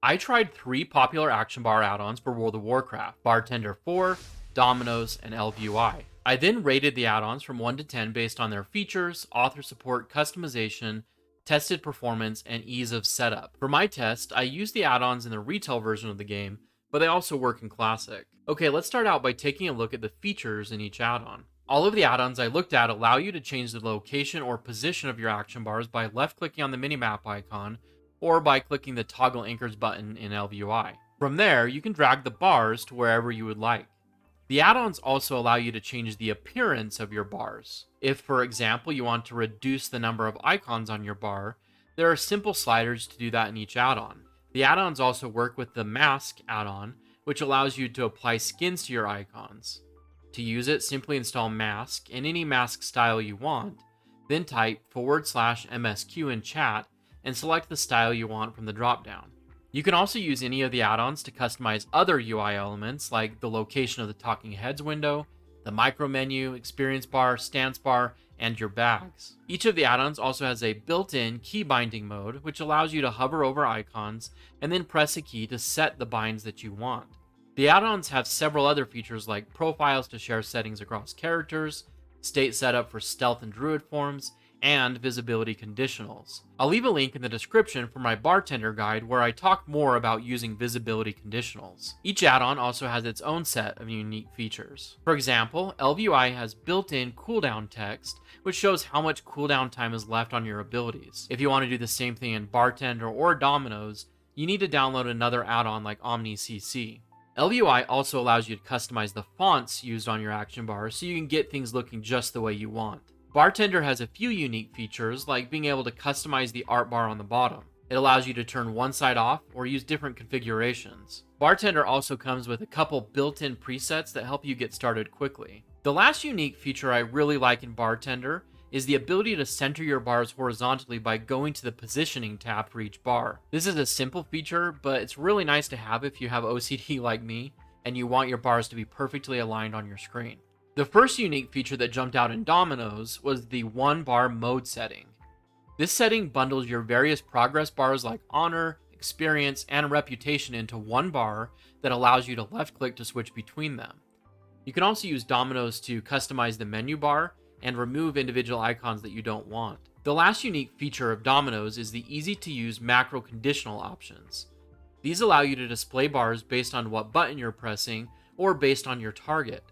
I tried 3 popular action bar add-ons for World of Warcraft: Bartender 4, Dominoes, and LVUI. I then rated the add-ons from 1 to 10 based on their features, author support, customization, tested performance, and ease of setup. For my test, I used the add-ons in the retail version of the game, but they also work in Classic. Okay, let's start out by taking a look at the features in each add-on. All of the add-ons I looked at allow you to change the location or position of your action bars by left-clicking on the minimap icon or by clicking the toggle anchors button in LVUI. From there, you can drag the bars to wherever you would like. The add-ons also allow you to change the appearance of your bars. If, for example, you want to reduce the number of icons on your bar, there are simple sliders to do that in each add-on. The add-ons also work with the Mask add-on, which allows you to apply skins to your icons. To use it, simply install Mask in any mask style you want, then type /MSQ in chat and select the style you want from the dropdown. You can also use any of the add-ons to customize other UI elements like the location of the talking heads window, the micro menu, experience bar, stance bar, and your bags. Each of the add-ons also has a built-in key binding mode, which allows you to hover over icons and then press a key to set the binds that you want. The add-ons have several other features like profiles to share settings across characters, state setup for stealth and druid forms, and visibility conditionals. I'll leave a link in the description for my bartender guide where I talk more about using visibility conditionals. Each add-on also has its own set of unique features. For example, LVUI has built-in cooldown text, which shows how much cooldown time is left on your abilities. If you want to do the same thing in Bartender or Dominoes, you need to download another add-on like OmniCC. LVUI also allows you to customize the fonts used on your action bar so you can get things looking just the way you want. Bartender has a few unique features, like being able to customize the art bar on the bottom. It allows you to turn one side off or use different configurations. Bartender also comes with a couple built-in presets that help you get started quickly. The last unique feature I really like in Bartender is the ability to center your bars horizontally by going to the positioning tab for each bar. This is a simple feature, but it's really nice to have if you have OCD like me and you want your bars to be perfectly aligned on your screen. The first unique feature that jumped out in Dominoes was the 1-bar mode setting. This setting bundles your various progress bars like honor, experience, and reputation into one bar that allows you to left-click to switch between them. You can also use Dominoes to customize the menu bar and remove individual icons that you don't want. The last unique feature of Dominoes is the easy-to-use macro conditional options. These allow you to display bars based on what button you're pressing or based on your target.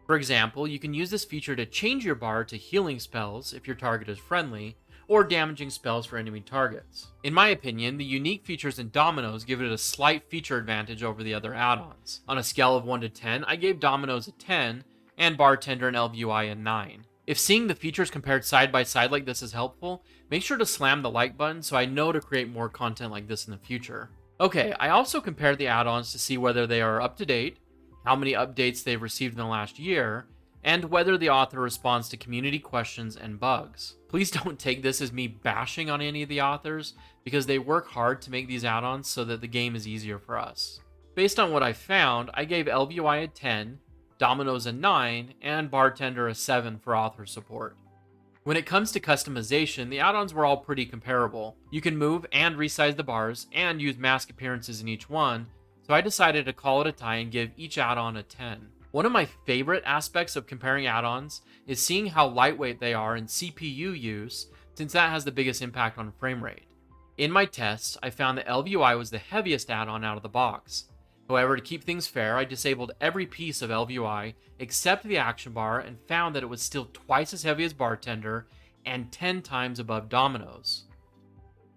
For example, you can use this feature to change your bar to healing spells if your target is friendly, or damaging spells for enemy targets. In my opinion, the unique features in Dominoes give it a slight feature advantage over the other add-ons. On a scale of 1 to 10, I gave Dominoes a 10, and Bartender and LVUI a 9. If seeing the features compared side by side like this is helpful, make sure to slam the like button so I know to create more content like this in the future. Okay, I also compared the add-ons to see whether they are up to date, how many updates they've received in the last year, and whether the author responds to community questions and bugs. Please don't take this as me bashing on any of the authors, because they work hard to make these add-ons so that the game is easier for us. Based on what I found, I gave LVUI a 10, Dominoes a 9, and Bartender a 7 for author support. When it comes to customization, the add-ons were all pretty comparable. You can move and resize the bars, and use mask appearances in each one, so I decided to call it a tie and give each add-on a 10. One of my favorite aspects of comparing add-ons is seeing how lightweight they are in CPU use, since that has the biggest impact on frame rate. In my tests, I found that LVUI was the heaviest add-on out of the box. However, to keep things fair, I disabled every piece of LVUI except the action bar and found that it was still twice as heavy as Bartender and 10 times above Dominoes.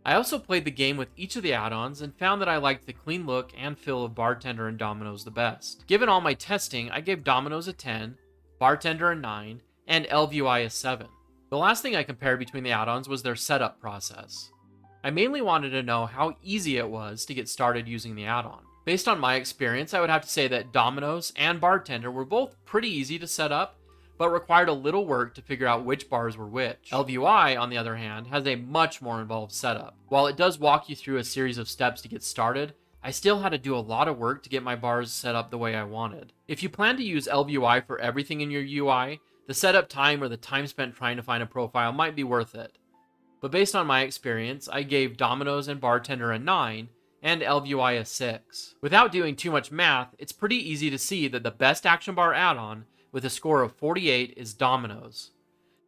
I also played the game with each of the add-ons and found that I liked the clean look and feel of Bartender and Dominoes the best. Given all my testing, I gave Dominoes a 10, Bartender a 9, and LVUI a 7. The last thing I compared between the add-ons was their setup process. I mainly wanted to know how easy it was to get started using the add-on. Based on my experience, I would have to say that Dominoes and Bartender were both pretty easy to set up, but required a little work to figure out which bars were which. LVUI, on the other hand, has a much more involved setup. While it does walk you through a series of steps to get started, I still had to do a lot of work to get my bars set up the way I wanted. If you plan to use LVUI for everything in your UI, the setup time or the time spent trying to find a profile might be worth it. But based on my experience, I gave Dominoes and Bartender a 9, and LVUI a 6. Without doing too much math, it's pretty easy to see that the best action bar add-on with a score of 48 is Dominoes.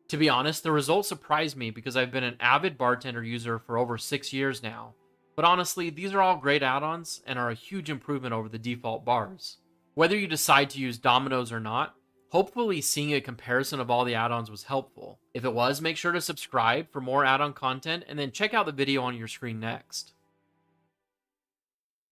To be honest, the results surprised me because I've been an avid bartender user for over 6 years now. But honestly, these are all great add-ons and are a huge improvement over the default bars. Whether you decide to use Dominoes or not, hopefully seeing a comparison of all the add-ons was helpful. If it was, make sure to subscribe for more add-on content and then check out the video on your screen next.